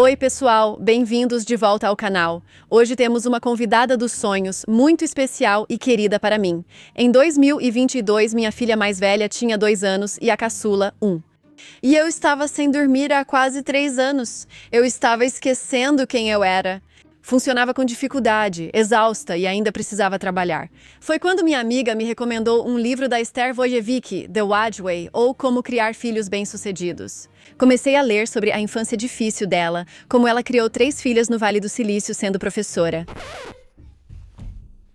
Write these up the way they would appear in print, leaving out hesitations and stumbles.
Oi, pessoal, bem-vindos de volta ao canal. Hoje temos uma convidada dos sonhos, muito especial e querida para mim. Em 2022, minha filha mais velha tinha 2 anos e a caçula, 1. E eu estava sem dormir há quase 3 anos. Eu estava esquecendo quem eu era. Funcionava com dificuldade, exausta e ainda precisava trabalhar. Foi quando minha amiga me recomendou um livro da Esther Wojcicki, The Wise Way, ou Como Criar Filhos Bem-Sucedidos. Comecei a ler sobre a infância difícil dela, como ela criou 3 filhas no Vale do Silício sendo professora.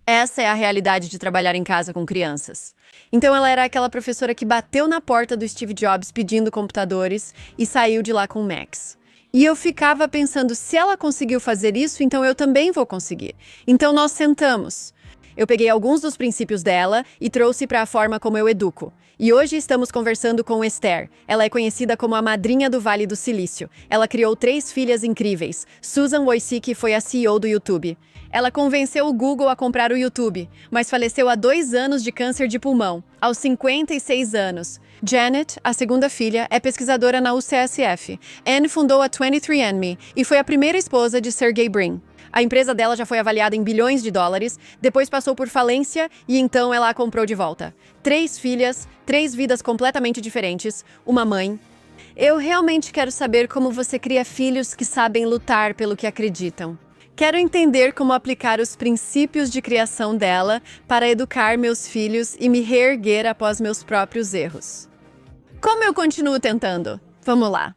Essa é a realidade de trabalhar em casa com crianças. Então ela era aquela professora que bateu na porta do Steve Jobs pedindo computadores e saiu de lá com Macs. E eu ficava pensando, se ela conseguiu fazer isso, então eu também vou conseguir. Então nós sentamos. Eu peguei alguns dos princípios dela e trouxe para a forma como eu educo. E hoje estamos conversando com Esther. Ela é conhecida como a madrinha do Vale do Silício. Ela criou 3 filhas incríveis. Susan Wojcicki foi a CEO do YouTube. Ela convenceu o Google a comprar o YouTube, mas faleceu há 2 anos de câncer de pulmão, aos 56 anos. Janet, a segunda filha, é pesquisadora na UCSF. Anne fundou a 23andMe e foi a primeira esposa de Sergey Brin. A empresa dela já foi avaliada em bilhões de dólares, depois passou por falência e então ela a comprou de volta. 3 filhas, 3 vidas completamente diferentes, uma mãe. Eu realmente quero saber como você cria filhos que sabem lutar pelo que acreditam. Quero entender como aplicar os princípios de criação dela para educar meus filhos e me reerguer após meus próprios erros. Como eu continuo tentando? Vamos lá.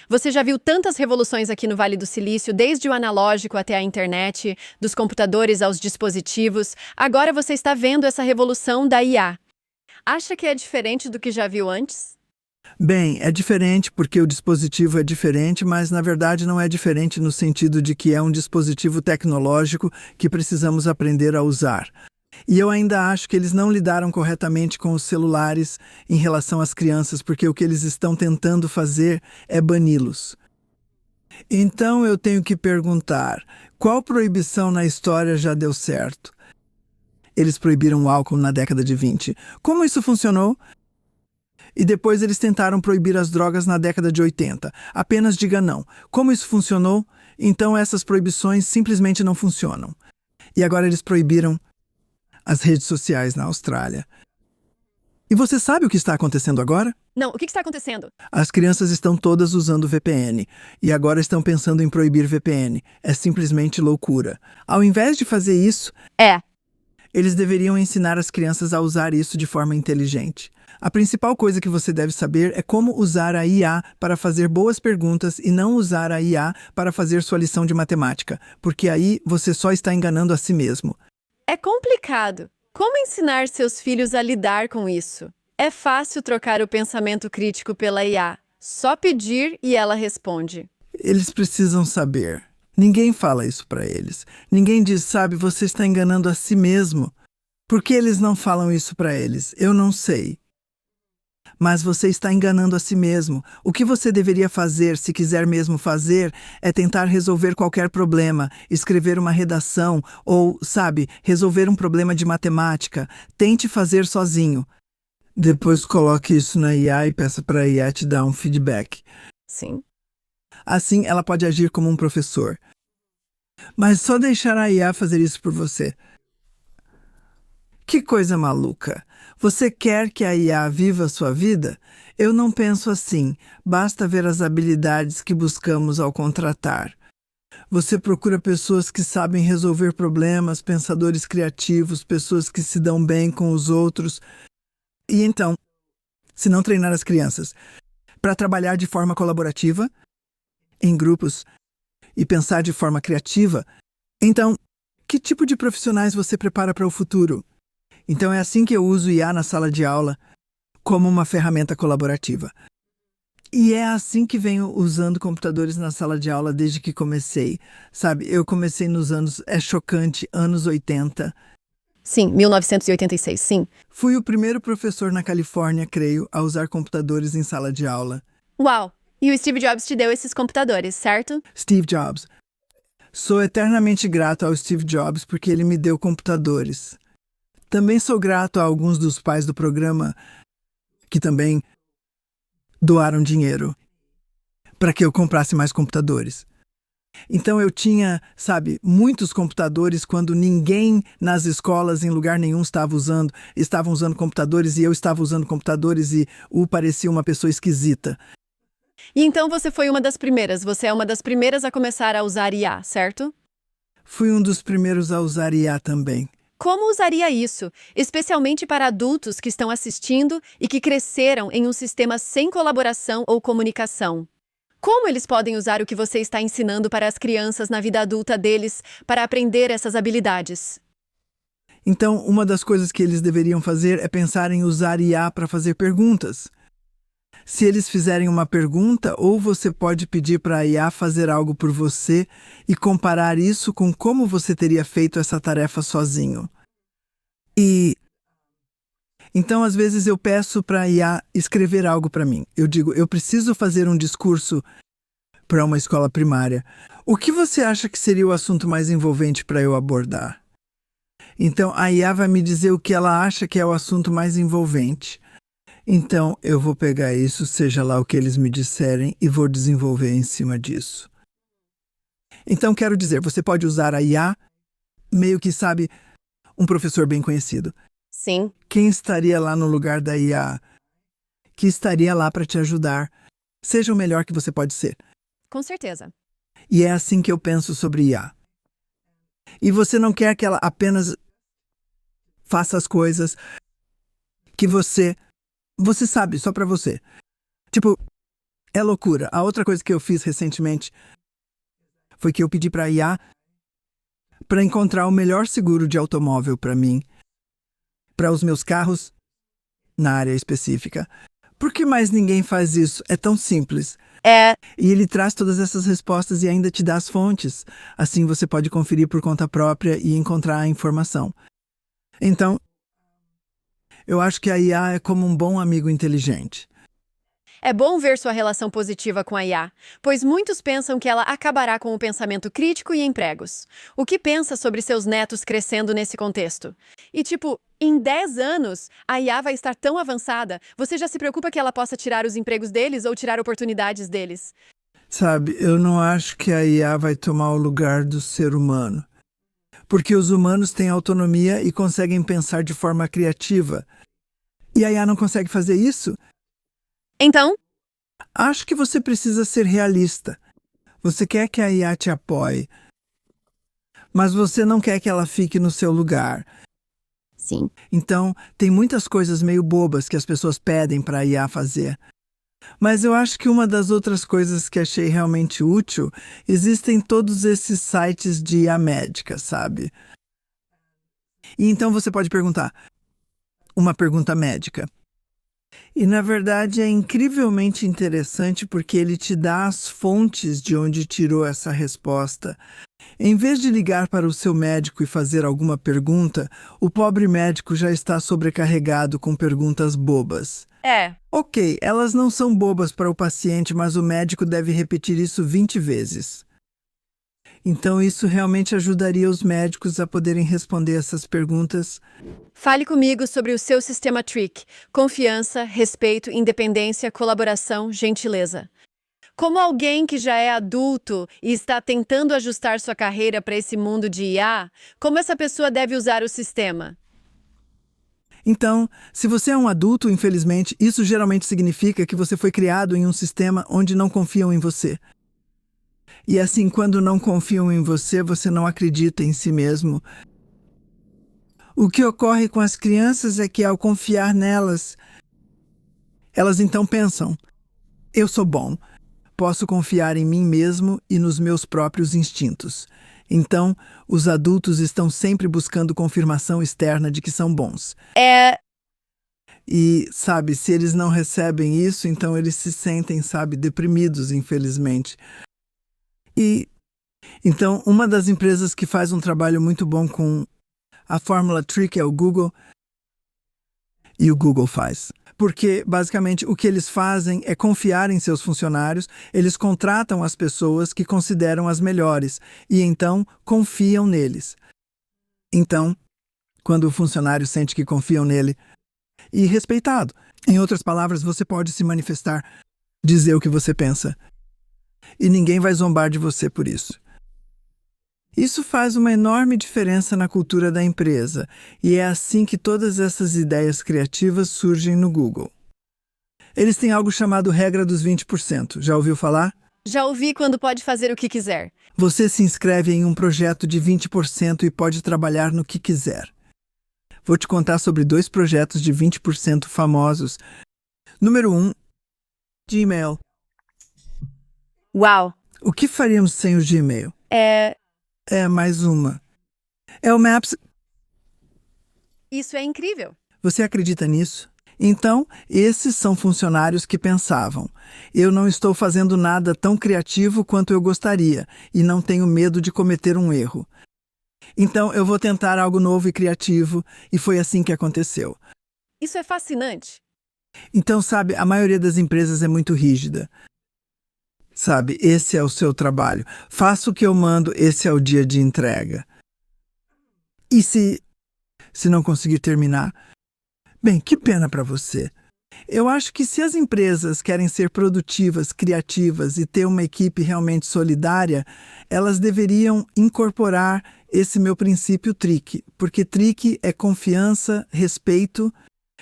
Você já viu tantas revoluções aqui no Vale do Silício, desde o analógico até a internet, dos computadores aos dispositivos. Agora você está vendo essa revolução da IA. Acha que é diferente do que já viu antes? Bem, é diferente porque o dispositivo é diferente, mas na verdade não é diferente no sentido de que é um dispositivo tecnológico que precisamos aprender a usar. E eu ainda acho que eles não lidaram corretamente com os celulares em relação às crianças, porque o que eles estão tentando fazer é bani-los. Então eu tenho que perguntar, qual proibição na história já deu certo? Eles proibiram o álcool na década de 20. Como isso funcionou? E depois eles tentaram proibir as drogas na década de 80. Apenas diga não. Como isso funcionou? Então essas proibições simplesmente não funcionam. E agora eles proibiram as redes sociais na Austrália. E você sabe o que está acontecendo agora? Não, o que está acontecendo? As crianças estão todas usando VPN. E agora estão pensando em proibir VPN. É simplesmente loucura. Ao invés de fazer isso, eles deveriam ensinar as crianças a usar isso de forma inteligente. A principal coisa que você deve saber é como usar a IA para fazer boas perguntas e não usar a IA para fazer sua lição de matemática, porque aí você só está enganando a si mesmo. É complicado. Como ensinar seus filhos a lidar com isso? É fácil trocar o pensamento crítico pela IA. Só pedir e ela responde. Eles precisam saber. Ninguém fala isso para eles. Ninguém diz, sabe, você está enganando a si mesmo. Por que eles não falam isso para eles? Eu não sei. Mas você está enganando a si mesmo. O que você deveria fazer, se quiser mesmo fazer, é tentar resolver qualquer problema, escrever uma redação ou, sabe, resolver um problema de matemática. Tente fazer sozinho. Depois coloque isso na IA e peça para a IA te dar um feedback. Sim. Assim, ela pode agir como um professor. Mas só deixar a IA fazer isso por você. Que coisa maluca! Você quer que a IA viva a sua vida? Eu não penso assim. Basta ver as habilidades que buscamos ao contratar. Você procura pessoas que sabem resolver problemas, pensadores criativos, pessoas que se dão bem com os outros. E então, se não treinar as crianças para trabalhar de forma colaborativa, em grupos, e pensar de forma criativa, então, que tipo de profissionais você prepara para o futuro? Então é assim que eu uso o IA na sala de aula, como uma ferramenta colaborativa. E é assim que venho usando computadores na sala de aula desde que comecei. Sabe, eu comecei nos anos, é chocante, anos 80. Sim, 1986, sim. Fui o primeiro professor na Califórnia, creio, a usar computadores em sala de aula. Uau! E o Steve Jobs te deu esses computadores, certo? Steve Jobs. Sou eternamente grato ao Steve Jobs porque ele me deu computadores. Também sou grato a alguns dos pais do programa que também doaram dinheiro para que eu comprasse mais computadores. Então eu tinha, sabe, muitos computadores quando ninguém nas escolas em lugar nenhum estavam usando computadores e eu estava usando computadores e parecia uma pessoa esquisita. E então você foi uma das primeiras, você é uma das primeiras a começar a usar IA, certo? Fui um dos primeiros a usar IA também. Como usaria isso, especialmente para adultos que estão assistindo e que cresceram em um sistema sem colaboração ou comunicação? Como eles podem usar o que você está ensinando para as crianças na vida adulta deles para aprender essas habilidades? Então, uma das coisas que eles deveriam fazer é pensar em usar IA para fazer perguntas. Se eles fizerem uma pergunta, ou você pode pedir para a IA fazer algo por você e comparar isso com como você teria feito essa tarefa sozinho. Então, às vezes, eu peço para a IA escrever algo para mim. Eu digo, eu preciso fazer um discurso para uma escola primária. O que você acha que seria o assunto mais envolvente para eu abordar? Então, a IA vai me dizer o que ela acha que é o assunto mais envolvente. Então, eu vou pegar isso, seja lá o que eles me disserem, e vou desenvolver em cima disso. Então, quero dizer, você pode usar a IA, meio que, sabe, um professor bem conhecido. Sim. Quem estaria lá no lugar da IA? Que estaria lá para te ajudar? Seja o melhor que você pode ser. Com certeza. E é assim que eu penso sobre IA. E você não quer que ela apenas faça as coisas que você sabe, só pra você. Tipo, é loucura. A outra coisa que eu fiz recentemente foi que eu pedi pra IA para encontrar o melhor seguro de automóvel pra mim, para os meus carros, na área específica. Por que mais ninguém faz isso? É tão simples. E ele traz todas essas respostas e ainda te dá as fontes. Assim você pode conferir por conta própria e encontrar a informação. Então, eu acho que a IA é como um bom amigo inteligente. É bom ver sua relação positiva com a IA, pois muitos pensam que ela acabará com o pensamento crítico e empregos. O que pensa sobre seus netos crescendo nesse contexto? E em 10 anos, a IA vai estar tão avançada, você já se preocupa que ela possa tirar os empregos deles ou tirar oportunidades deles? Sabe, eu não acho que a IA vai tomar o lugar do ser humano. Porque os humanos têm autonomia e conseguem pensar de forma criativa. E a IA não consegue fazer isso? Então, Acho que você precisa ser realista. Você quer que a IA te apoie, mas você não quer que ela fique no seu lugar. sim. Então, tem muitas coisas meio bobas que as pessoas pedem para a IA fazer. Mas eu acho que uma das outras coisas que achei realmente útil, existem todos esses sites de IA médica, sabe? E então você pode perguntar uma pergunta médica. E na verdade é incrivelmente interessante porque ele te dá as fontes de onde tirou essa resposta. Em vez de ligar para o seu médico e fazer alguma pergunta, o pobre médico já está sobrecarregado com perguntas bobas. Ok, elas não são bobas para o paciente, mas o médico deve repetir isso 20 vezes. Então isso realmente ajudaria os médicos a poderem responder essas perguntas. Fale comigo sobre o seu sistema TRIC: confiança, respeito, independência, colaboração, gentileza. Como alguém que já é adulto e está tentando ajustar sua carreira para esse mundo de IA, como essa pessoa deve usar o sistema? Então, se você é um adulto, infelizmente, isso geralmente significa que você foi criado em um sistema onde não confiam em você. E assim, quando não confiam em você, você não acredita em si mesmo. O que ocorre com as crianças é que, ao confiar nelas, elas então pensam: eu sou bom, posso confiar em mim mesmo e nos meus próprios instintos. Então, os adultos estão sempre buscando confirmação externa de que são bons. E, sabe, se eles não recebem isso, então eles se sentem, sabe, deprimidos, infelizmente. E então, uma das empresas que faz um trabalho muito bom com a fórmula TRIC é o Google. E o Google faz. Porque, basicamente, o que eles fazem é confiar em seus funcionários, eles contratam as pessoas que consideram as melhores e, então, confiam neles. Então, quando o funcionário sente que confiam nele, e respeitado. Em outras palavras, você pode se manifestar, dizer o que você pensa. E ninguém vai zombar de você por isso. Isso faz uma enorme diferença na cultura da empresa, e é assim que todas essas ideias criativas surgem no Google. Eles têm algo chamado regra dos 20%. Já ouviu falar? Já ouvi quando pode fazer o que quiser. Você se inscreve em um projeto de 20% e pode trabalhar no que quiser. Vou te contar sobre 2 projetos de 20% famosos. Número 1, Gmail. Uau! O que faríamos sem o Gmail? Mais uma. É o Maps. Isso é incrível. Você acredita nisso? Então, esses são funcionários que pensavam: eu não estou fazendo nada tão criativo quanto eu gostaria e não tenho medo de cometer um erro. Então, eu vou tentar algo novo e criativo, e foi assim que aconteceu. Isso é fascinante. Então, sabe, a maioria das empresas é muito rígida. Sabe, esse é o seu trabalho. Faça o que eu mando, esse é o dia de entrega. E se não conseguir terminar? Bem, que pena para você. Eu acho que se as empresas querem ser produtivas, criativas e ter uma equipe realmente solidária, elas deveriam incorporar esse meu princípio TRIC, porque TRIC é confiança, respeito,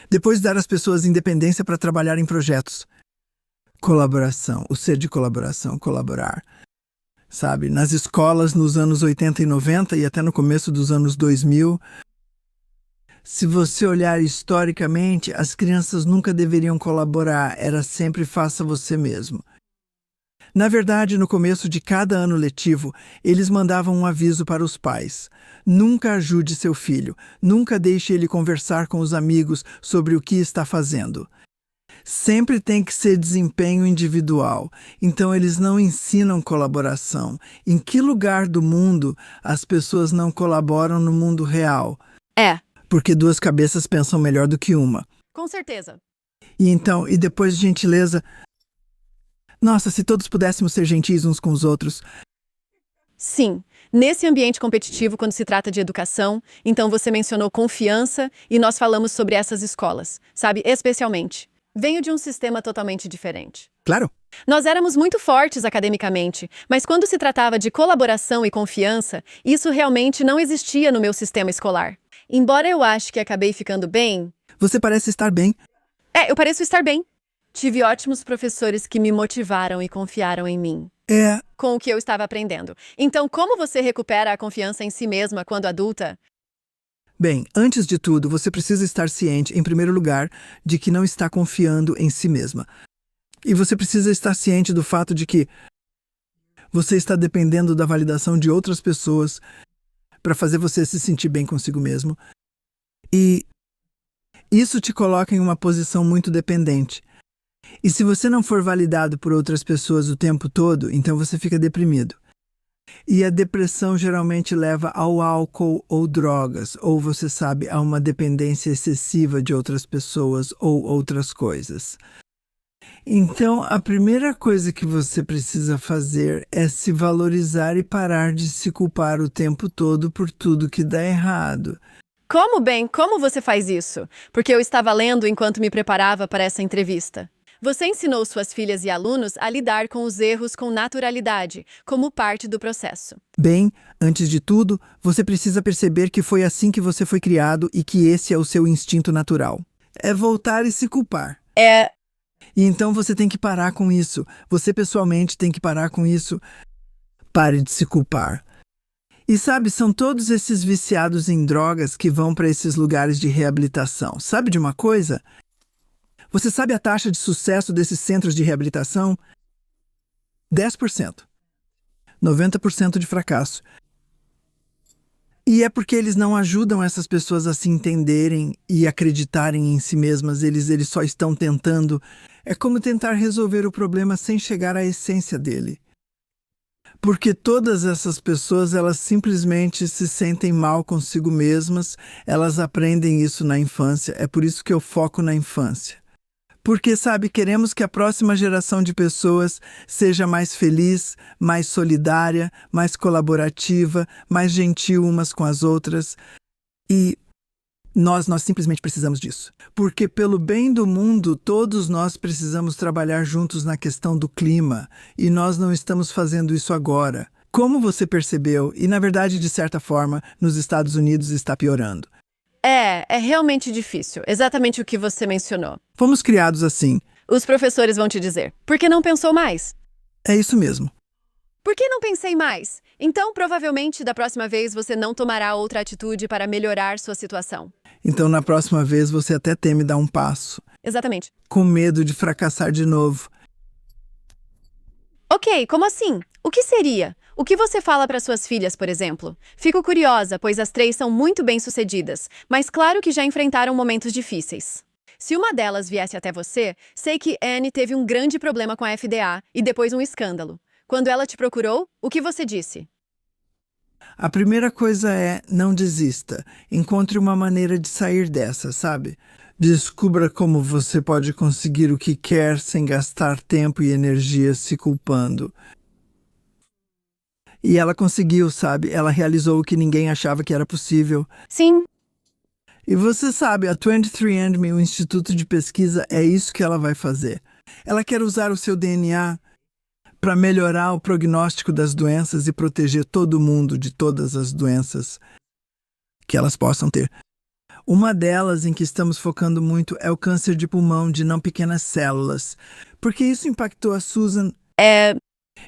depois dar às pessoas independência para trabalhar em projetos. Colaboração, o ser de colaboração, colaborar. Sabe, nas escolas nos anos 80 e 90 e até no começo dos anos 2000, se você olhar historicamente, as crianças nunca deveriam colaborar, era sempre faça você mesmo. Na verdade, no começo de cada ano letivo, eles mandavam um aviso para os pais. Nunca ajude seu filho, nunca deixe ele conversar com os amigos sobre o que está fazendo. Sempre tem que ser desempenho individual, então eles não ensinam colaboração. Em que lugar do mundo as pessoas não colaboram no mundo real? Porque 2 cabeças pensam melhor do que uma. Com certeza. E depois de gentileza... Nossa, se todos pudéssemos ser gentis uns com os outros. Sim, nesse ambiente competitivo, quando se trata de educação, então você mencionou confiança e nós falamos sobre essas escolas, sabe, especialmente. Venho de um sistema totalmente diferente. Claro. Nós éramos muito fortes academicamente, mas quando se tratava de colaboração e confiança, isso realmente não existia no meu sistema escolar. Embora eu ache que acabei ficando bem... Você parece estar bem. Eu pareço estar bem. Tive ótimos professores que me motivaram e confiaram em mim. Com o que eu estava aprendendo. Então, como você recupera a confiança em si mesma quando adulta? Bem, antes de tudo, você precisa estar ciente, em primeiro lugar, de que não está confiando em si mesma. E você precisa estar ciente do fato de que você está dependendo da validação de outras pessoas para fazer você se sentir bem consigo mesmo. E isso te coloca em uma posição muito dependente. E se você não for validado por outras pessoas o tempo todo, então você fica deprimido. E a depressão geralmente leva ao álcool ou drogas, ou você sabe, a uma dependência excessiva de outras pessoas ou outras coisas. Então, a primeira coisa que você precisa fazer é se valorizar e parar de se culpar o tempo todo por tudo que dá errado. Como você faz isso? Porque eu estava lendo enquanto me preparava para essa entrevista. Você ensinou suas filhas e alunos a lidar com os erros com naturalidade, como parte do processo. Bem, antes de tudo, você precisa perceber que foi assim que você foi criado e que esse é o seu instinto natural. É voltar e se culpar. E então você tem que parar com isso. Você pessoalmente tem que parar com isso. Pare de se culpar. E sabe, são todos esses viciados em drogas que vão para esses lugares de reabilitação. Sabe de uma coisa? Você sabe a taxa de sucesso desses centros de reabilitação? 10%. 90% de fracasso. E é porque eles não ajudam essas pessoas a se entenderem e acreditarem em si mesmas. Eles só estão tentando. É como tentar resolver o problema sem chegar à essência dele. Porque todas essas pessoas, elas simplesmente se sentem mal consigo mesmas. Elas aprendem isso na infância. É por isso que eu foco na infância. Porque, sabe, queremos que a próxima geração de pessoas seja mais feliz, mais solidária, mais colaborativa, mais gentil umas com as outras. E nós simplesmente precisamos disso. Porque, pelo bem do mundo, todos nós precisamos trabalhar juntos na questão do clima. E nós não estamos fazendo isso agora. Como você percebeu, e na verdade, de certa forma, nos Estados Unidos está piorando. É realmente difícil. Exatamente o que você mencionou. Fomos criados assim. Os professores vão te dizer, por que não pensou mais? É isso mesmo. Por que não pensei mais? Então, provavelmente, da próxima vez, você não tomará outra atitude para melhorar sua situação. Então, na próxima vez, você até teme dar um passo, Exatamente. com medo de fracassar de novo. Ok, como assim? O que seria? O que você fala para suas filhas, por exemplo? Fico curiosa, pois as 3 são muito bem-sucedidas, mas claro que já enfrentaram momentos difíceis. Se uma delas viesse até você, sei que Anne teve um grande problema com a FDA e depois um escândalo. Quando ela te procurou, o que você disse? A primeira coisa é, não desista. Encontre uma maneira de sair dessa, sabe? Descubra como você pode conseguir o que quer sem gastar tempo e energia se culpando. E ela conseguiu, sabe? Ela realizou o que ninguém achava que era possível. Sim. E você sabe, a 23andMe, o Instituto de Pesquisa, é isso que ela vai fazer. Ela quer usar o seu DNA para melhorar o prognóstico das doenças e proteger todo mundo de todas as doenças que elas possam ter. Uma delas em que estamos focando muito é o câncer de pulmão de não pequenas células, porque isso impactou a Susan.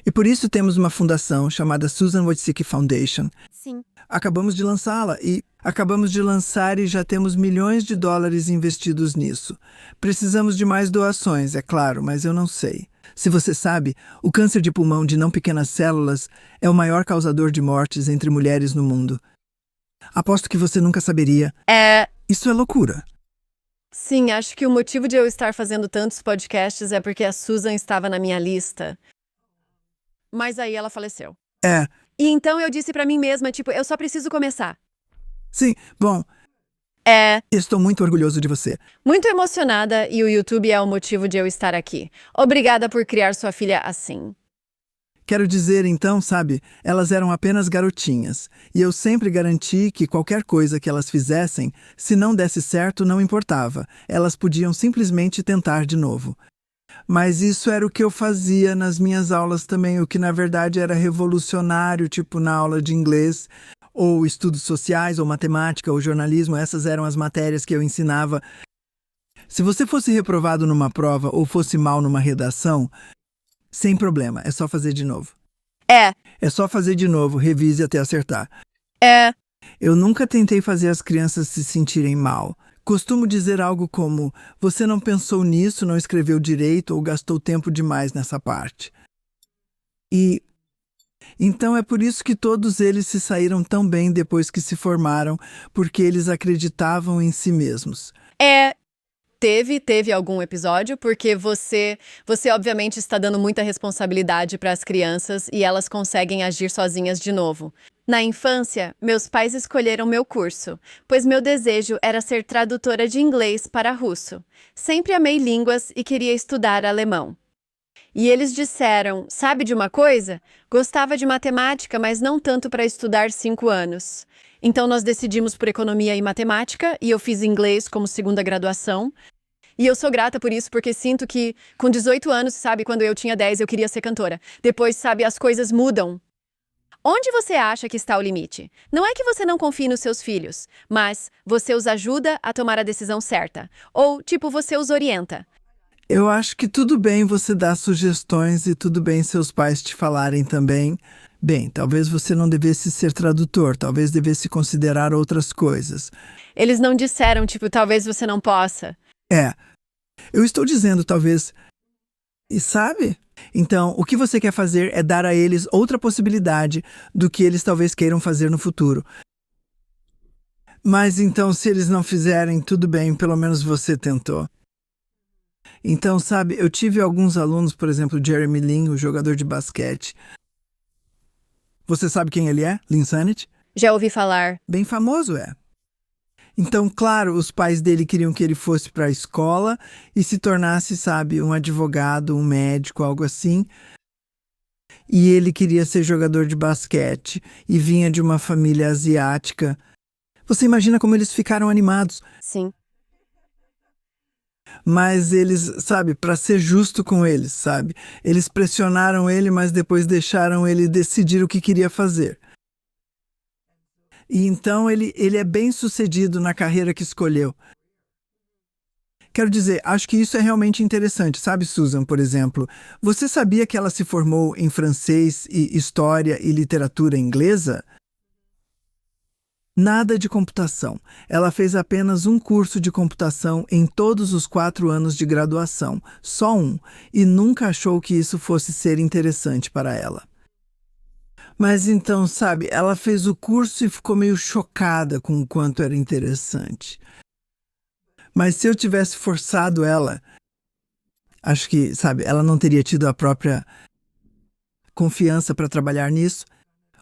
E por isso temos uma fundação chamada Susan Wojcicki Foundation. Sim. Acabamos de lançá-la e já temos milhões de dólares investidos nisso. Precisamos de mais doações, é claro, mas eu não sei. Se você sabe, o câncer de pulmão de não pequenas células é o maior causador de mortes entre mulheres no mundo. Aposto que você nunca saberia. Isso é loucura. Sim, acho que o motivo de eu estar fazendo tantos podcasts é porque a Susan estava na minha lista. Mas aí ela faleceu. E então eu disse pra mim mesma, eu só preciso começar. Sim, bom, estou muito orgulhoso de você. Muito emocionada e o YouTube é o motivo de eu estar aqui. Obrigada por criar sua filha assim. Quero dizer, então, sabe, elas eram apenas garotinhas, e eu sempre garanti que qualquer coisa que elas fizessem, se não desse certo, não importava. Elas podiam simplesmente tentar de novo. Mas isso era o que eu fazia nas minhas aulas também, o que na verdade era revolucionário, tipo na aula de inglês, ou estudos sociais, ou matemática, ou jornalismo. Essas eram as matérias que eu ensinava. Se você fosse reprovado numa prova ou fosse mal numa redação, sem problema, é só fazer de novo. É só fazer de novo, revise até acertar. Eu nunca tentei fazer as crianças se sentirem mal. Costumo dizer algo como, você não pensou nisso, não escreveu direito ou gastou tempo demais nessa parte. E então é por isso que todos eles se saíram tão bem depois que se formaram, porque eles acreditavam em si mesmos. Teve algum episódio, porque você obviamente está dando muita responsabilidade para as crianças e elas conseguem agir sozinhas de novo. Na infância, meus pais escolheram meu curso, pois meu desejo era ser tradutora de inglês para russo. Sempre amei línguas e queria estudar alemão. E eles disseram, sabe de uma coisa? Gostava de matemática, mas não tanto para estudar 5 anos. Então nós decidimos por economia e matemática, e eu fiz inglês como segunda graduação. E eu sou grata por isso, porque sinto que, com 18 anos, sabe, quando eu tinha 10, eu queria ser cantora. Depois, sabe, as coisas mudam. Onde você acha que está o limite? Não é que você não confie nos seus filhos, mas você os ajuda a tomar a decisão certa. Ou, você os orienta. Eu acho que tudo bem você dar sugestões e tudo bem seus pais te falarem também. Bem, talvez você não devesse ser tradutor, talvez devesse considerar outras coisas. Eles não disseram, talvez você não possa. Eu estou dizendo talvez. E sabe? Então, o que você quer fazer é dar a eles outra possibilidade do que eles talvez queiram fazer no futuro. Mas então, se eles não fizerem, tudo bem, pelo menos você tentou. Então, sabe, eu tive alguns alunos, por exemplo, Jeremy Lin, o jogador de basquete. Você sabe quem ele é? Linsanity? Já ouvi falar. Bem famoso, é. Então, claro, os pais dele queriam que ele fosse para a escola e se tornasse, sabe, um advogado, um médico, algo assim. E ele queria ser jogador de basquete e vinha de uma família asiática. Você imagina como eles ficaram animados? Sim. mas eles, sabe, para ser justo com eles, sabe? Eles pressionaram ele, mas depois deixaram ele decidir o que queria fazer. E então ele é bem sucedido na carreira que escolheu. Quero dizer, acho que isso é realmente interessante, sabe, Susan, por exemplo? Você sabia que ela se formou em francês e história e literatura inglesa? Nada de computação. Ela fez apenas um curso de computação em todos os 4 anos de graduação, só um, e nunca achou que isso fosse ser interessante para ela. Mas então, sabe, ela fez o curso e ficou meio chocada com o quanto era interessante. Mas se eu tivesse forçado ela, acho que, sabe, ela não teria tido a própria confiança para trabalhar nisso,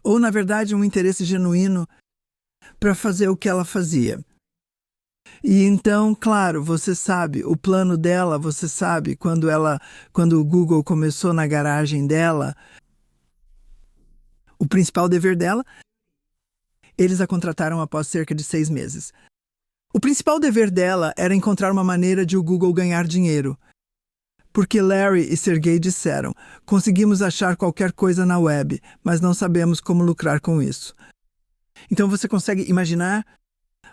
ou, na verdade, um interesse genuíno para fazer o que ela fazia. E então, claro, você sabe, o plano dela, você sabe, quando o Google começou na garagem dela, o principal dever dela, eles a contrataram após cerca de 6 meses. O principal dever dela era encontrar uma maneira de o Google ganhar dinheiro. Porque Larry e Sergey disseram, conseguimos achar qualquer coisa na web, mas não sabemos como lucrar com isso. Então você consegue imaginar?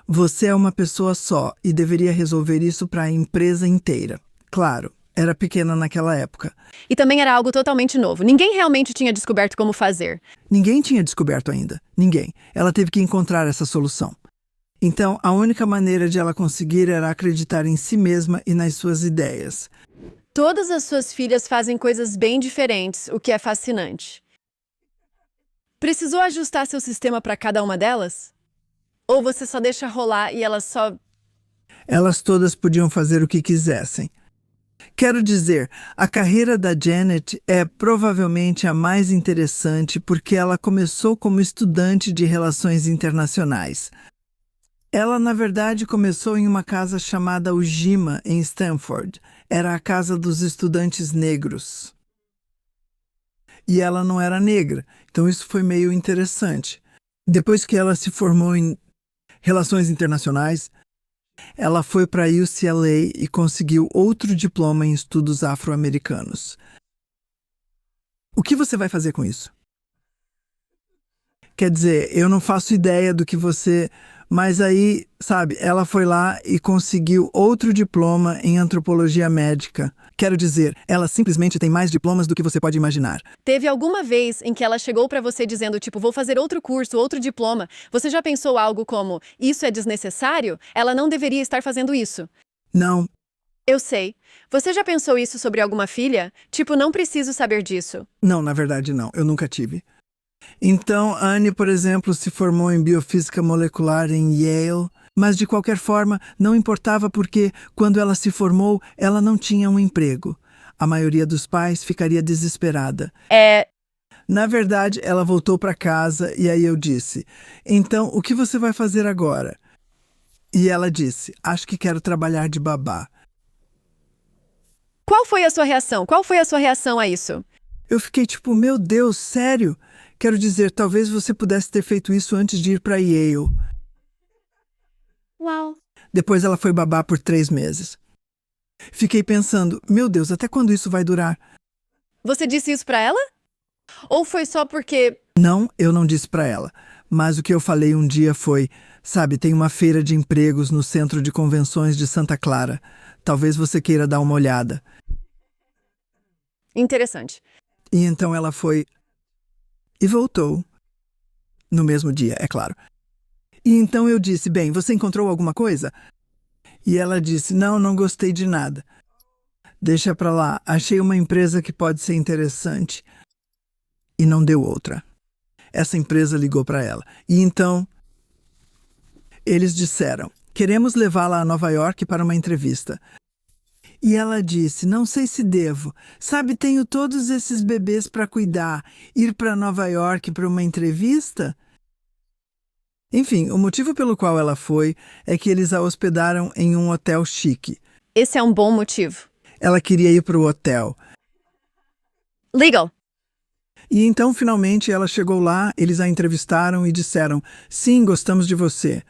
Você é uma pessoa só e deveria resolver isso para a empresa inteira. Claro, era pequena naquela época. E também era algo totalmente novo. Ninguém realmente tinha descoberto como fazer. Ninguém tinha descoberto ainda. Ninguém. Ela teve que encontrar essa solução. Então, a única maneira de ela conseguir era acreditar em si mesma e nas suas ideias. Todas as suas filhas fazem coisas bem diferentes, o que é fascinante. Precisou ajustar seu sistema para cada uma delas? Ou você só deixa rolar e elas só... Elas todas podiam fazer o que quisessem. Quero dizer, a carreira da Janet é provavelmente a mais interessante porque ela começou como estudante de relações internacionais. Ela, na verdade, começou em uma casa chamada Ujima, em Stanford. Era a casa dos estudantes negros. E ela não era negra, então isso foi meio interessante. Depois que ela se formou em Relações Internacionais, ela foi para a UCLA e conseguiu outro diploma em estudos afro-americanos. O que você vai fazer com isso? Quer dizer, eu não faço ideia do que você... Mas aí, sabe, ela foi lá e conseguiu outro diploma em antropologia médica. Quero dizer, ela simplesmente tem mais diplomas do que você pode imaginar. Teve alguma vez em que ela chegou pra você dizendo, tipo, vou fazer outro curso, outro diploma. Você já pensou algo como, isso é desnecessário? Ela não deveria estar fazendo isso. Não, Eu sei. Você já pensou isso sobre alguma filha? Tipo, não preciso saber disso. não, na verdade não, eu nunca tive. Então, Anne, por exemplo, se formou em biofísica molecular em Yale, mas de qualquer forma não importava porque, quando ela se formou, ela não tinha um emprego. A maioria dos pais ficaria desesperada. Na verdade, ela voltou para casa e aí eu disse, então, o que você vai fazer agora? E ela disse, acho que quero trabalhar de babá. Qual foi a sua reação? Qual foi a sua reação a isso? Eu fiquei tipo, meu Deus, sério? Quero dizer, talvez você pudesse ter feito isso antes de ir para Yale. Uau. Depois ela foi babá por 3 meses. Fiquei pensando, meu Deus, até quando isso vai durar? Você disse isso pra ela? Ou foi só porque... Não, eu não disse para ela. Mas o que eu falei um dia foi, sabe, tem uma feira de empregos no Centro de Convenções de Santa Clara. Talvez você queira dar uma olhada. Interessante. E então ela foi e voltou. No mesmo dia, é claro. E então eu disse, bem, você encontrou alguma coisa? E ela disse, não, não gostei de nada. Deixa pra lá, achei uma empresa que pode ser interessante. E não deu outra. Essa empresa ligou para ela. E então, eles disseram, queremos levá-la a Nova York para uma entrevista. E ela disse, não sei se devo. Sabe, tenho todos esses bebês para cuidar. Ir para Nova York para uma entrevista? Enfim, o motivo pelo qual ela foi é que eles a hospedaram em um hotel chique. Esse é um bom motivo. Ela queria ir para o hotel. Legal. E então, finalmente, ela chegou lá, eles a entrevistaram e disseram, sim, gostamos de você.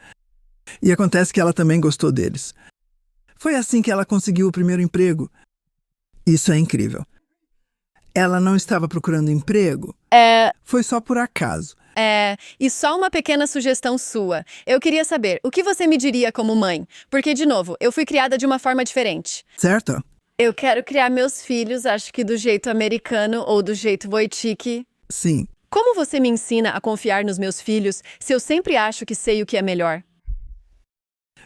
E acontece que ela também gostou deles. Foi assim que ela conseguiu o primeiro emprego. Isso é incrível. Ela não estava procurando emprego. Foi só por acaso. E só uma pequena sugestão sua. Eu queria saber, o que você me diria como mãe? Porque, de novo, eu fui criada de uma forma diferente. Certo? Eu quero criar meus filhos, acho que do jeito americano ou do jeito Wojcicki. Sim. Como você me ensina a confiar nos meus filhos se eu sempre acho que sei o que é melhor?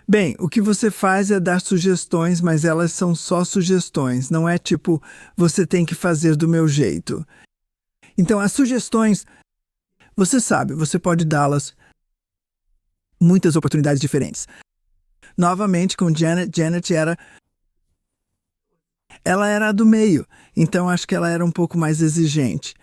Bem, o que você faz é dar sugestões, mas elas são só sugestões. Não é tipo, você tem que fazer do meu jeito. Então, as sugestões, você sabe, você pode dá-las muitas oportunidades diferentes. Novamente, com Janet ela era a do meio, então acho que ela era um pouco mais exigente.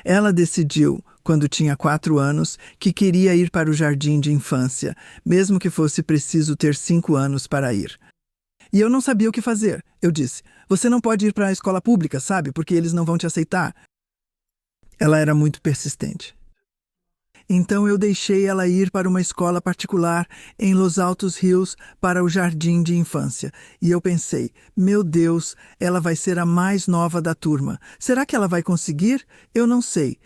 Ela decidiu, quando tinha 4 anos, que queria ir para o jardim de infância, mesmo que fosse preciso ter 5 anos para ir. E eu não sabia o que fazer. Eu disse, você não pode ir para a escola pública, sabe? Porque eles não vão te aceitar. Ela era muito persistente. Então eu deixei ela ir para uma escola particular em Los Altos Hills para o jardim de infância. E eu pensei, meu Deus, ela vai ser a mais nova da turma. Será que ela vai conseguir? Eu não sei.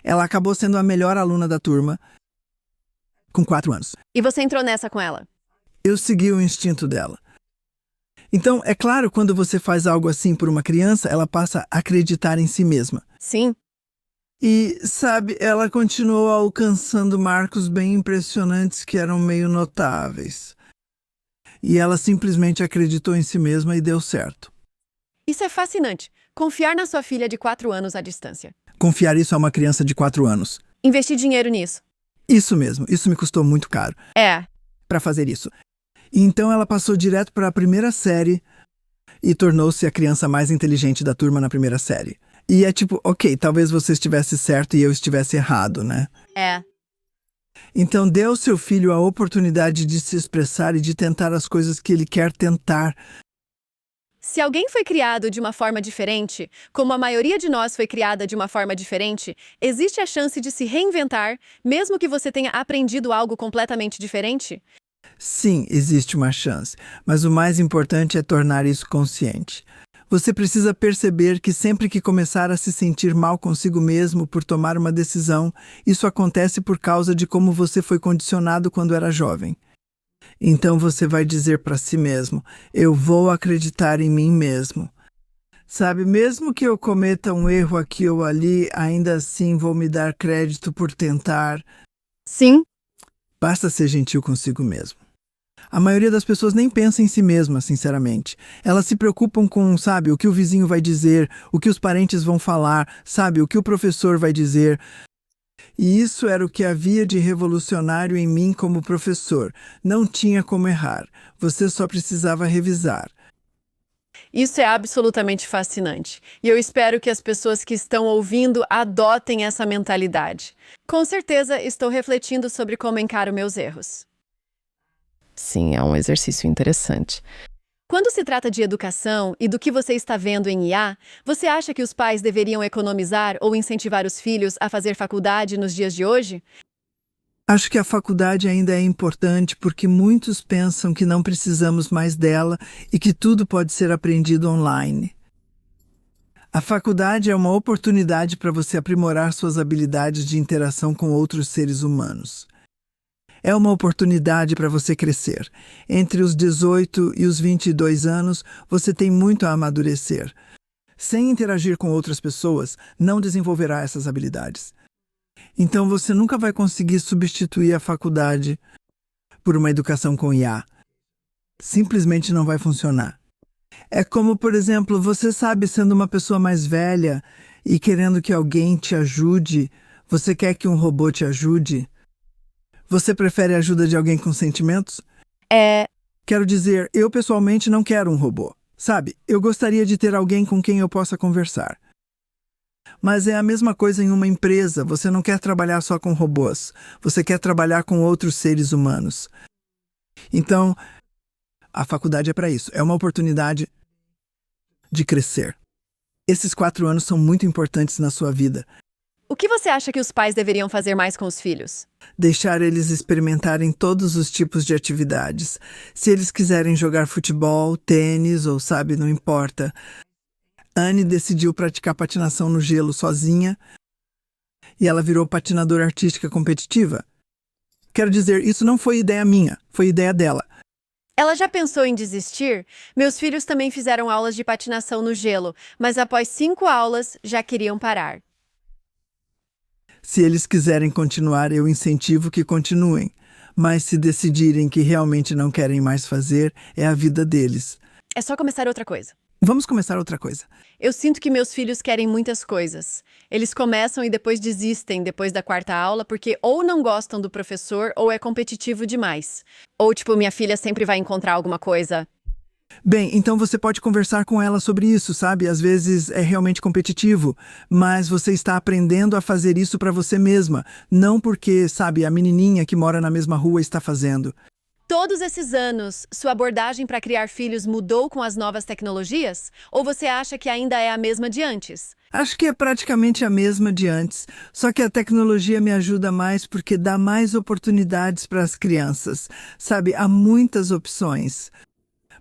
Ela acabou sendo a melhor aluna da turma com 4 anos. E você entrou nessa com ela? Eu segui o instinto dela. Então, é claro, quando você faz algo assim por uma criança, ela passa a acreditar em si mesma. Sim. E, sabe, ela continuou alcançando marcos bem impressionantes que eram meio notáveis. E ela simplesmente acreditou em si mesma e deu certo. Isso é fascinante. Confiar na sua filha de 4 anos à distância. Confiar isso a uma criança de 4 anos. Investir dinheiro nisso. Isso mesmo, isso me custou muito caro para fazer isso. E então ela passou direto para a primeira série e tornou-se a criança mais inteligente da turma na primeira série. E é tipo, ok, talvez você estivesse certo e eu estivesse errado, né? Então dê ao seu filho a oportunidade de se expressar e de tentar as coisas que ele quer tentar. Se alguém foi criado de uma forma diferente, como a maioria de nós foi criada de uma forma diferente, existe a chance de se reinventar, mesmo que você tenha aprendido algo completamente diferente? Sim, existe uma chance, mas o mais importante é tornar isso consciente. Você precisa perceber que sempre que começar a se sentir mal consigo mesmo por tomar uma decisão, isso acontece por causa de como você foi condicionado quando era jovem. Então você vai dizer para si mesmo, eu vou acreditar em mim mesmo. Sabe, mesmo que eu cometa um erro aqui ou ali, ainda assim vou me dar crédito por tentar. Sim. Basta ser gentil consigo mesmo. A maioria das pessoas nem pensa em si mesma, sinceramente. Elas se preocupam com, sabe, o que o vizinho vai dizer, o que os parentes vão falar, sabe, o que o professor vai dizer. E isso era o que havia de revolucionário em mim como professor. Não tinha como errar. Você só precisava revisar. Isso é absolutamente fascinante. E eu espero que as pessoas que estão ouvindo adotem essa mentalidade. Com certeza estou refletindo sobre como encaro meus erros. Sim, é um exercício interessante. Quando se trata de educação e do que você está vendo em IA, você acha que os pais deveriam economizar ou incentivar os filhos a fazer faculdade nos dias de hoje? Acho que a faculdade ainda é importante porque muitos pensam que não precisamos mais dela e que tudo pode ser aprendido online. A faculdade é uma oportunidade para você aprimorar suas habilidades de interação com outros seres humanos. É uma oportunidade para você crescer. Entre os 18 e os 22 anos, você tem muito a amadurecer. Sem interagir com outras pessoas, não desenvolverá essas habilidades. Então você nunca vai conseguir substituir a faculdade por uma educação com IA. Simplesmente não vai funcionar. É como, por exemplo, você sabe, sendo uma pessoa mais velha e querendo que alguém te ajude, você quer que um robô te ajude? Você prefere a ajuda de alguém com sentimentos? Quero dizer, eu pessoalmente não quero um robô. Sabe, eu gostaria de ter alguém com quem eu possa conversar. Mas é a mesma coisa em uma empresa. Você não quer trabalhar só com robôs. Você quer trabalhar com outros seres humanos. Então, a faculdade é para isso. É uma oportunidade de crescer. Esses 4 anos são muito importantes na sua vida. O que você acha que os pais deveriam fazer mais com os filhos? Deixar eles experimentarem todos os tipos de atividades. Se eles quiserem jogar futebol, tênis ou sabe, não importa. Anne decidiu praticar patinação no gelo sozinha e ela virou patinadora artística competitiva. Quero dizer, isso não foi ideia minha, foi ideia dela. Ela já pensou em desistir? Meus filhos também fizeram aulas de patinação no gelo, mas após 5 aulas já queriam parar. Se eles quiserem continuar, eu incentivo que continuem. Mas se decidirem que realmente não querem mais fazer, é a vida deles. É só começar outra coisa. Vamos começar outra coisa. Eu sinto que meus filhos querem muitas coisas. Eles começam e depois desistem depois da 4ª aula porque ou não gostam do professor ou é competitivo demais. Ou tipo, minha filha sempre vai encontrar alguma coisa. Bem, então você pode conversar com ela sobre isso, sabe? Às vezes é realmente competitivo, mas você está aprendendo a fazer isso para você mesma, não porque, sabe, a menininha que mora na mesma rua está fazendo. Todos esses anos, sua abordagem para criar filhos mudou com as novas tecnologias? Ou você acha que ainda é a mesma de antes? Acho que é praticamente a mesma de antes, só que a tecnologia me ajuda mais porque dá mais oportunidades para as crianças. Sabe, há muitas opções.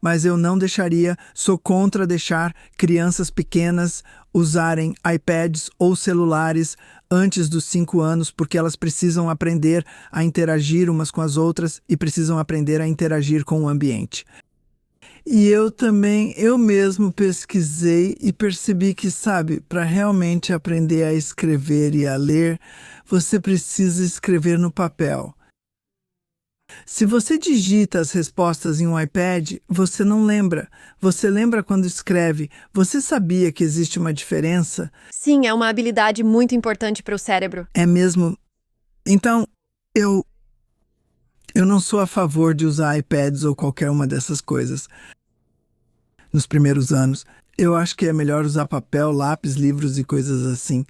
Mas eu não deixaria, sou contra deixar crianças pequenas usarem iPads ou celulares antes dos 5 anos, porque elas precisam aprender a interagir umas com as outras e precisam aprender a interagir com o ambiente. E eu mesmo pesquisei e percebi que, sabe, para realmente aprender a escrever e a ler, você precisa escrever no papel. Se você digita as respostas em um iPad, você não lembra. Você lembra quando escreve. Você sabia que existe uma diferença? Sim, é uma habilidade muito importante para o cérebro. É mesmo? Então, eu não sou a favor de usar iPads ou qualquer uma dessas coisas. Nos primeiros anos, eu acho que é melhor usar papel, lápis, livros e coisas assim.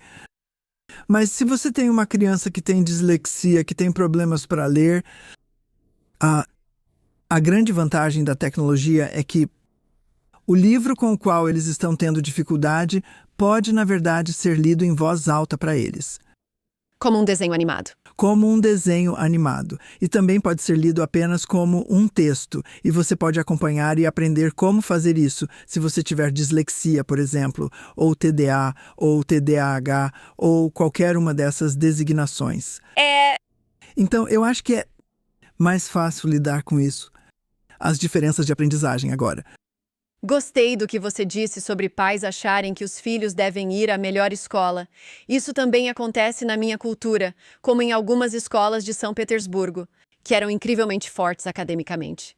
Mas se você tem uma criança que tem dislexia, que tem problemas para ler, a grande vantagem da tecnologia é que o livro com o qual eles estão tendo dificuldade pode, na verdade, ser lido em voz alta para eles. Como um desenho animado. Como um desenho animado. E também pode ser lido apenas como um texto. E você pode acompanhar e aprender como fazer isso se você tiver dislexia, por exemplo, ou TDA, ou TDAH, ou qualquer uma dessas designações. Então, eu acho que é mais fácil lidar com isso. As diferenças de aprendizagem agora. Gostei do que você disse sobre pais acharem que os filhos devem ir à melhor escola. Isso também acontece na minha cultura, como em algumas escolas de São Petersburgo, que eram incrivelmente fortes academicamente.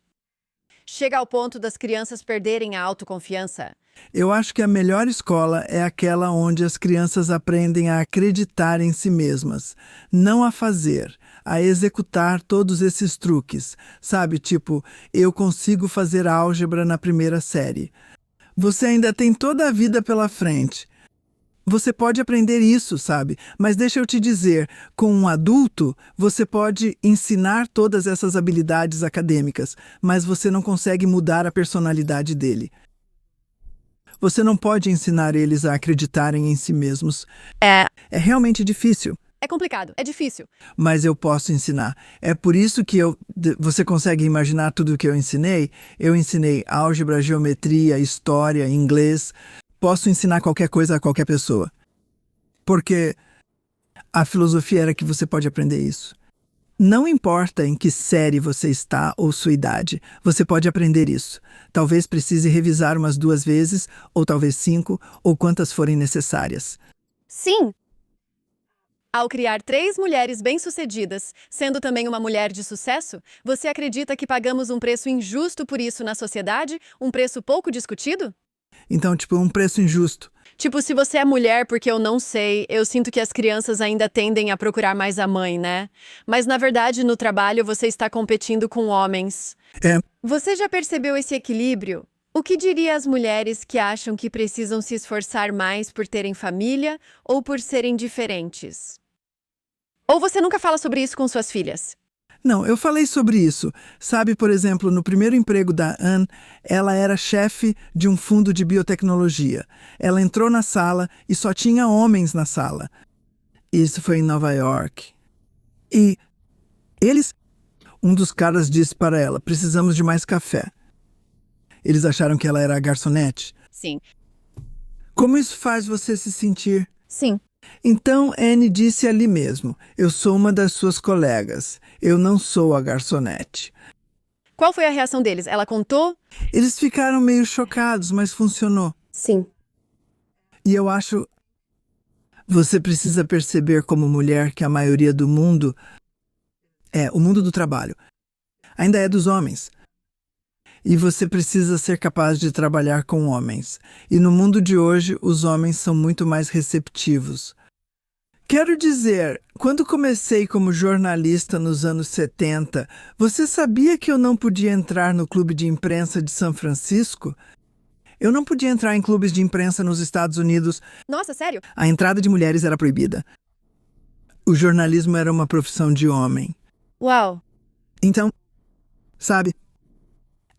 Chega ao ponto das crianças perderem a autoconfiança. Eu acho que a melhor escola é aquela onde as crianças aprendem a acreditar em si mesmas, não a fazer, a executar todos esses truques. Sabe, tipo, eu consigo fazer álgebra na 1ª série. Você ainda tem toda a vida pela frente. Você pode aprender isso, sabe? Mas deixa eu te dizer, com um adulto, você pode ensinar todas essas habilidades acadêmicas, mas você não consegue mudar a personalidade dele. Você não pode ensinar eles a acreditarem em si mesmos. É realmente difícil. É complicado, é difícil. Mas eu posso ensinar. É por isso que você consegue imaginar tudo o que eu ensinei? Eu ensinei álgebra, geometria, história, inglês. Posso ensinar qualquer coisa a qualquer pessoa. Porque a filosofia era que você pode aprender isso. Não importa em que série você está ou sua idade, você pode aprender isso. Talvez precise revisar umas 2 vezes, ou talvez 5, ou quantas forem necessárias. Sim! Ao criar 3 mulheres bem-sucedidas, sendo também uma mulher de sucesso, você acredita que pagamos um preço injusto por isso na sociedade? Um preço pouco discutido? Então, tipo, um preço injusto. Tipo, se você é mulher porque eu não sei, eu sinto que as crianças ainda tendem a procurar mais a mãe, né? Mas, na verdade, no trabalho você está competindo com homens. Você já percebeu esse equilíbrio? O que diria às mulheres que acham que precisam se esforçar mais por terem família ou por serem diferentes? Ou você nunca fala sobre isso com suas filhas? Não, eu falei sobre isso. Sabe, por exemplo, no primeiro emprego da Anne, ela era chefe de um fundo de biotecnologia. Ela entrou na sala e só tinha homens na sala. Isso foi em Nova York. E um dos caras disse para ela, precisamos de mais café. Eles acharam que ela era a garçonete. Sim. Como isso faz você se sentir? Sim. Então Anne disse ali mesmo, eu sou uma das suas colegas, eu não sou a garçonete. Qual foi a reação deles? Ela contou? Eles ficaram meio chocados, mas funcionou. Sim. E eu acho... Você precisa perceber como mulher que a maioria do mundo... o mundo do trabalho. Ainda é dos homens. E você precisa ser capaz de trabalhar com homens. E no mundo de hoje, os homens são muito mais receptivos. Quero dizer, quando comecei como jornalista nos anos 70, você sabia que eu não podia entrar no clube de imprensa de São Francisco? Eu não podia entrar em clubes de imprensa nos Estados Unidos. Nossa, sério? A entrada de mulheres era proibida. O jornalismo era uma profissão de homem. Uau. Então, sabe,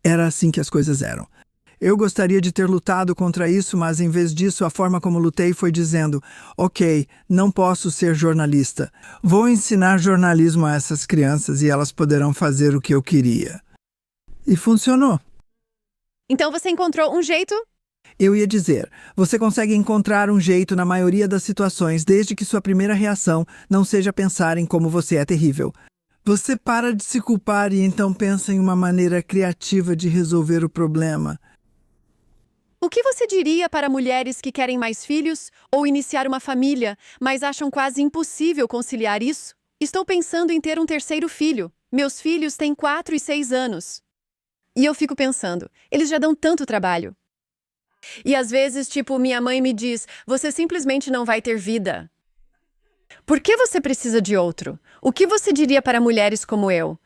era assim que as coisas eram. Eu gostaria de ter lutado contra isso, mas em vez disso, a forma como lutei foi dizendo, ok, não posso ser jornalista. Vou ensinar jornalismo a essas crianças e elas poderão fazer o que eu queria. E funcionou. Então você encontrou um jeito? Eu ia dizer, você consegue encontrar um jeito na maioria das situações, desde que sua primeira reação não seja pensar em como você é terrível. Você para de se culpar e então pensa em uma maneira criativa de resolver o problema. O que você diria para mulheres que querem mais filhos ou iniciar uma família, mas acham quase impossível conciliar isso? Estou pensando em ter um terceiro filho. Meus filhos têm 4 e 6 anos. E eu fico pensando, eles já dão tanto trabalho. E às vezes, minha mãe me diz, você simplesmente não vai ter vida. Por que você precisa de outro? O que você diria para mulheres como eu?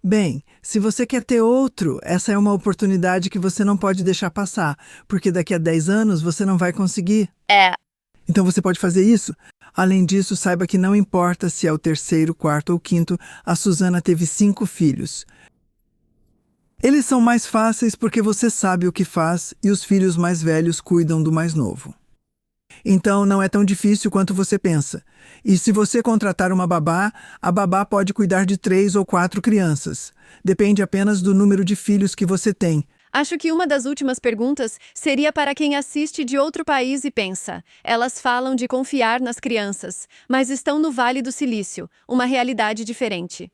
Bem, se você quer ter outro, essa é uma oportunidade que você não pode deixar passar, porque daqui a 10 anos você não vai conseguir. Então você pode fazer isso. Além disso, saiba que não importa se é o terceiro, quarto ou quinto, a Susana teve 5 filhos. Eles são mais fáceis porque você sabe o que faz e os filhos mais velhos cuidam do mais novo. Então não é tão difícil quanto você pensa. E se você contratar uma babá, a babá pode cuidar de 3 ou 4 crianças. Depende apenas do número de filhos que você tem. Acho que uma das últimas perguntas seria para quem assiste de outro país e pensa. Elas falam de confiar nas crianças, mas estão no Vale do Silício, uma realidade diferente.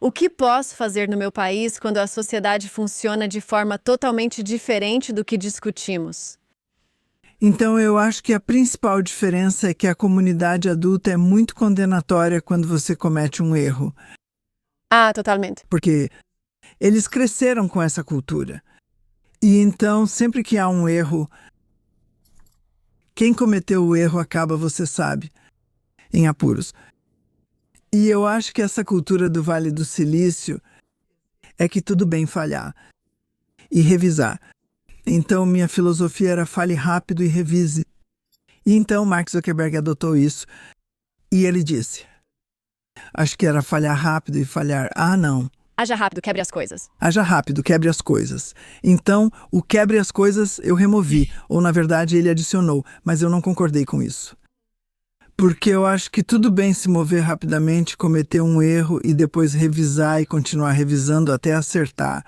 O que posso fazer no meu país quando a sociedade funciona de forma totalmente diferente do que discutimos? Então eu acho que a principal diferença é que a comunidade adulta é muito condenatória quando você comete um erro. Ah, totalmente. Porque eles cresceram com essa cultura. E então, sempre que há um erro, quem cometeu o erro acaba, você sabe, em apuros. E eu acho que essa cultura do Vale do Silício é que tudo bem falhar e revisar. Então, minha filosofia era fale rápido e revise. E então, Mark Zuckerberg adotou isso. E ele disse, acho que era falhar rápido e falhar, não. Haja rápido, quebre as coisas. Haja rápido, quebre as coisas. Então, o quebre as coisas eu removi, ou na verdade ele adicionou, mas eu não concordei com isso. Porque eu acho que tudo bem se mover rapidamente, cometer um erro e depois revisar e continuar revisando até acertar.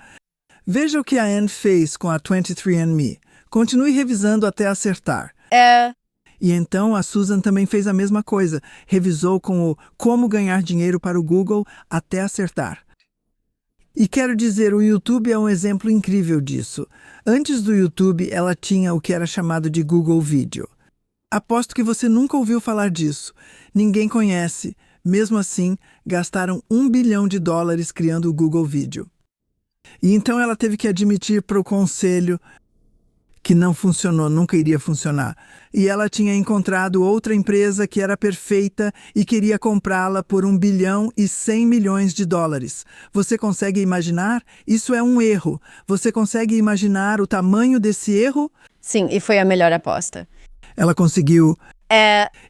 Veja o que a Anne fez com a 23andMe. Continue revisando até acertar. E então a Susan também fez a mesma coisa. Revisou com o como ganhar dinheiro para o Google até acertar. E quero dizer, o YouTube é um exemplo incrível disso. Antes do YouTube, ela tinha o que era chamado de Google Video. Aposto que você nunca ouviu falar disso. Ninguém conhece. Mesmo assim, gastaram $1 bilhão criando o Google Video. E então ela teve que admitir para o conselho que não funcionou, nunca iria funcionar. E ela tinha encontrado outra empresa que era perfeita e queria comprá-la por $1 bilhão e 100 milhões. Você consegue imaginar? Isso é um erro. Você consegue imaginar o tamanho desse erro? Sim, e foi a melhor aposta. Ela conseguiu.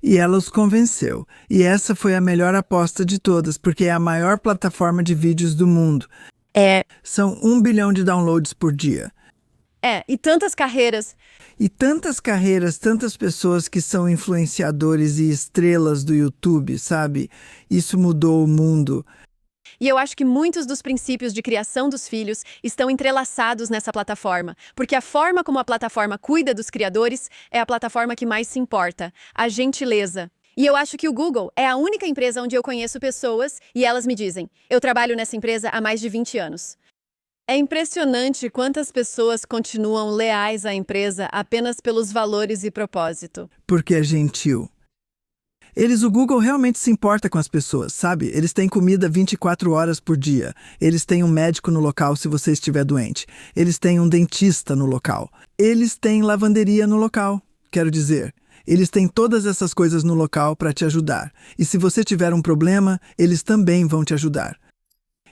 E ela os convenceu. E essa foi a melhor aposta de todas, porque é a maior plataforma de vídeos do mundo. São 1 bilhão de downloads por dia. E tantas carreiras. E tantas carreiras, tantas pessoas que são influenciadores e estrelas do YouTube, sabe? Isso mudou o mundo. E eu acho que muitos dos princípios de criação dos filhos estão entrelaçados nessa plataforma, porque a forma como a plataforma cuida dos criadores é a plataforma que mais se importa, a gentileza. E eu acho que o Google é a única empresa onde eu conheço pessoas e elas me dizem: eu trabalho nessa empresa há mais de 20 anos. É impressionante quantas pessoas continuam leais à empresa apenas pelos valores e propósito. Porque é gentil. O Google realmente se importa com as pessoas, sabe? Eles têm comida 24 horas por dia. Eles têm um médico no local se você estiver doente. Eles têm um dentista no local. Eles têm lavanderia no local, quero dizer. Eles têm todas essas coisas no local para te ajudar. E se você tiver um problema, eles também vão te ajudar.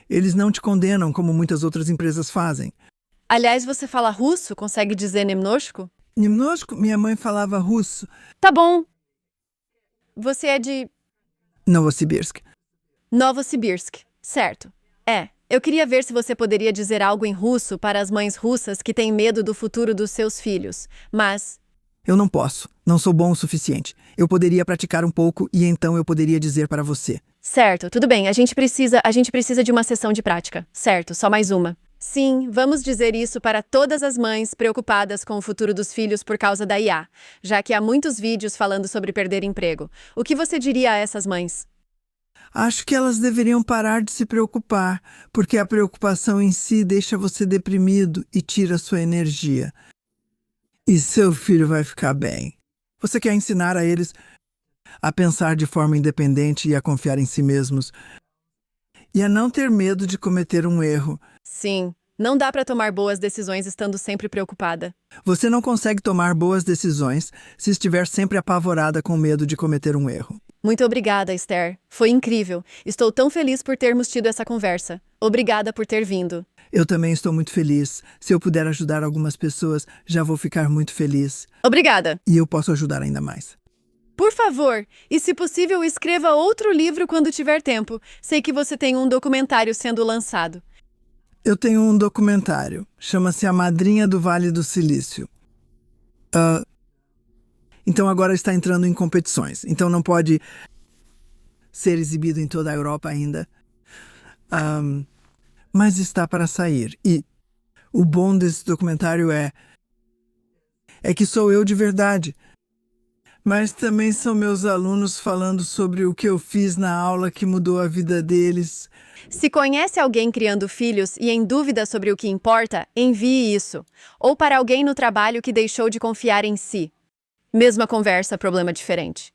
Eles não te condenam como muitas outras empresas fazem. Aliás, você fala russo? Consegue dizer Nemnoshko? Немножко, minha mãe falava russo. Tá bom. Você é de Novosibirsk. Novosibirsk, certo. Eu queria ver se você poderia dizer algo em russo para as mães russas que têm medo do futuro dos seus filhos, mas... Eu não posso. Não sou bom o suficiente. Eu poderia praticar um pouco e então eu poderia dizer para você. Certo, tudo bem, a gente precisa de uma sessão de prática. Certo, só mais uma. Sim, vamos dizer isso para todas as mães preocupadas com o futuro dos filhos por causa da IA, já que há muitos vídeos falando sobre perder emprego. O que você diria a essas mães? Acho que elas deveriam parar de se preocupar, porque a preocupação em si deixa você deprimido e tira sua energia. E seu filho vai ficar bem. Você quer ensinar a eles a pensar de forma independente e a confiar em si mesmos. E a não ter medo de cometer um erro. Sim, não dá para tomar boas decisões estando sempre preocupada. Você não consegue tomar boas decisões se estiver sempre apavorada com medo de cometer um erro. Muito obrigada, Esther. Foi incrível. Estou tão feliz por termos tido essa conversa. Obrigada por ter vindo. Eu também estou muito feliz. Se eu puder ajudar algumas pessoas, já vou ficar muito feliz. Obrigada. E eu posso ajudar ainda mais. Por favor, e se possível, escreva outro livro quando tiver tempo. Sei que você tem um documentário sendo lançado. Eu tenho um documentário. Chama-se A Madrinha do Vale do Silício. Então agora está entrando em competições. Então não pode ser exibido em toda a Europa ainda. Mas está para sair. E o bom desse documentário é que sou eu de verdade. Mas também são meus alunos falando sobre o que eu fiz na aula que mudou a vida deles. Se conhece alguém criando filhos e em dúvida sobre o que importa, envie isso. Ou para alguém no trabalho que deixou de confiar em si. Mesma conversa, problema diferente.